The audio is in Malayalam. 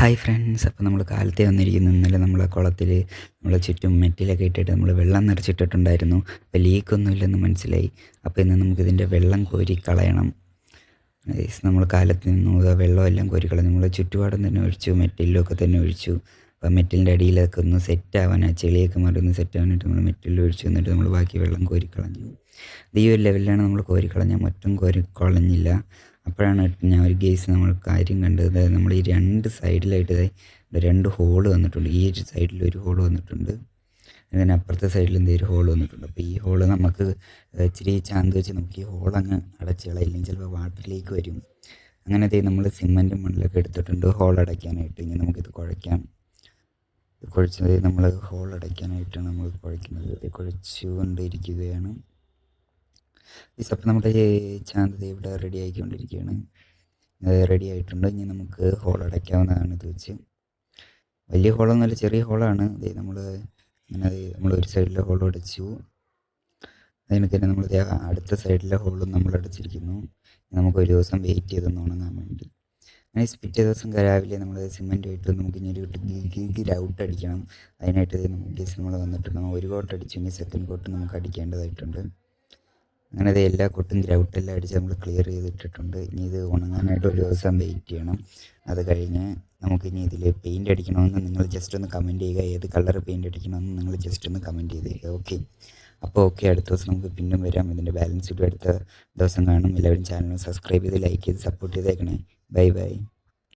ഹായ് ഫ്രണ്ട്സ്, അപ്പോൾ നമ്മൾ കാലത്തെ വന്നിരിക്കുന്നു. ഇന്നലെ നമ്മളെ കുളത്തിൽ നമ്മളെ ചുറ്റും മെറ്റിലൊക്കെ ഇട്ടിട്ട് നമ്മൾ വെള്ളം നിറച്ചിട്ടിട്ടുണ്ടായിരുന്നു. അപ്പോൾ ലീക്കൊന്നും ഇല്ലെന്ന് മനസ്സിലായി. അപ്പോൾ ഇന്ന് നമുക്കിതിൻ്റെ വെള്ളം കോരി കളയണം. നമ്മൾ കാലത്ത് നിന്ന് വെള്ളമെല്ലാം കോരി കളഞ്ഞു. നമ്മൾ ചുറ്റുപാടും തന്നെ ഒഴിച്ചു, മെറ്റിലൊക്കെ തന്നെ ഒഴിച്ചു. അപ്പോൾ മെറ്റിലിൻ്റെ അടിയിലൊക്കെ ഒന്ന് സെറ്റ് ആവാൻ, ആ ചെളിയൊക്കെ മാറി ഒന്ന് സെറ്റ് ആവാനായിട്ട് നമ്മൾ മെറ്റിൽ ഒഴിച്ചു. എന്നിട്ട് നമ്മൾ ബാക്കി വെള്ളം കോരി കളഞ്ഞു. ഇത് ഈ ഒരു ലെവലിലാണ് നമ്മൾ കോരി കളഞ്ഞാൽ, മറ്റും കോരി കളഞ്ഞില്ല. അപ്പോഴാണ് ഞാൻ ഒരു കേസ് നമ്മൾ കാര്യം കണ്ടത്. അതായത് നമ്മൾ ഈ രണ്ട് സൈഡിലായിട്ട് രണ്ട് ഹോള് വന്നിട്ടുണ്ട്. ഈ ഒരു സൈഡിൽ ഒരു ഹോള് വന്നിട്ടുണ്ട്, അതിനപ്പുറത്തെ സൈഡിൽ എന്തെങ്കിലും ഹോൾ വന്നിട്ടുണ്ട്. അപ്പോൾ ഈ ഹോള് നമുക്ക് ഇച്ചിരി ചാന്ത് വെച്ച് നമുക്ക് ഈ ഹോളങ്ങ് അടച്ച് കളയില്ലെങ്കിൽ ചിലപ്പോൾ വാട്ടറിലേക്ക് വരും. അങ്ങനത്തെ നമ്മൾ സിമൻറ്റും മണ്ണിലൊക്കെ എടുത്തിട്ടുണ്ട് ഹോൾ അടയ്ക്കാനായിട്ട്. ഇനി നമുക്കിത് കുഴയ്ക്കാം. കുഴച്ചത് നമ്മൾ ഹോൾ അടയ്ക്കാനായിട്ടാണ് നമ്മൾ കുഴയ്ക്കുന്നത്. കുഴച്ചുകൊണ്ടിരിക്കുകയാണ്. അപ്പോൾ നമ്മുടെ ചാന്ത് ഇവിടെ റെഡി ആയിക്കൊണ്ടിരിക്കുകയാണ്. റെഡി ആയിട്ടുണ്ട്. ഇനി നമുക്ക് ഹോൾ അടയ്ക്കാവുന്നതാണ്. ഇത് വെച്ച് വലിയ ഹോളൊന്നുമല്ല, ചെറിയ ഹോളാണ്. നമ്മൾ ഒരു സൈഡിലെ ഹോൾ അടച്ചു. അതിനൊക്കെ തന്നെ നമ്മൾ അടുത്ത സൈഡിലെ ഹോളും നമ്മൾ അടച്ചിരിക്കുന്നു. നമുക്ക് ഒരു ദിവസം വെയിറ്റ് ചെയ്തൊന്ന് ഉണങ്ങാൻ വേണ്ടി. അങ്ങനെ പിറ്റേ ദിവസം രാവിലെ നമ്മൾ സിമൻറ്റ് ഇട്ട് നമുക്ക് ഇനി ഒരു ഗ്രൗട്ട് അടിക്കണം. അതിനായിട്ട് നമുക്ക് നമ്മൾ വന്നിട്ടുണ്ട്. ഒരു കോട്ട് അടിച്ചു, ഇനി സെക്കൻഡ് കോട്ട് നമുക്ക് അടിക്കേണ്ടതായിട്ടുണ്ട്. അങ്ങനെ അത് എല്ലാ കൊട്ടും ഗ്രൗട്ടെല്ലാം അടിച്ച് നമ്മൾ ക്ലിയർ ചെയ്തിട്ടിട്ടുണ്ട്. ഇനി ഇത് ഉണങ്ങാനായിട്ട് ഒരു ദിവസം വെയിറ്റ് ചെയ്യണം. അത് കഴിഞ്ഞ് നമുക്കിനി ഇതിൽ പെയിൻറ്റ് അടിക്കണമെന്ന് നിങ്ങൾ ജസ്റ്റ് ഒന്ന് കമൻറ്റ് ചെയ്യുക. ഏത് കളർ പെയിൻറ്റ് അടിക്കണമെന്ന് നിങ്ങൾ ജസ്റ്റ് ഒന്ന് കമൻറ്റ് ചെയ്തേക്കുക. ഓക്കെ, അപ്പോൾ ഓക്കെ, അടുത്ത ദിവസം നമുക്ക് പിന്നും വരാം. ഇതിൻ്റെ ബാലൻസ് ഇട്ട് അടുത്ത ദിവസം കാണും. എല്ലാവരും ചാനൽ സബ്സ്ക്രൈബ് ചെയ്ത് ലൈക്ക് ചെയ്ത് സപ്പോർട്ട് ചെയ്തേക്കണേ. Bye bye.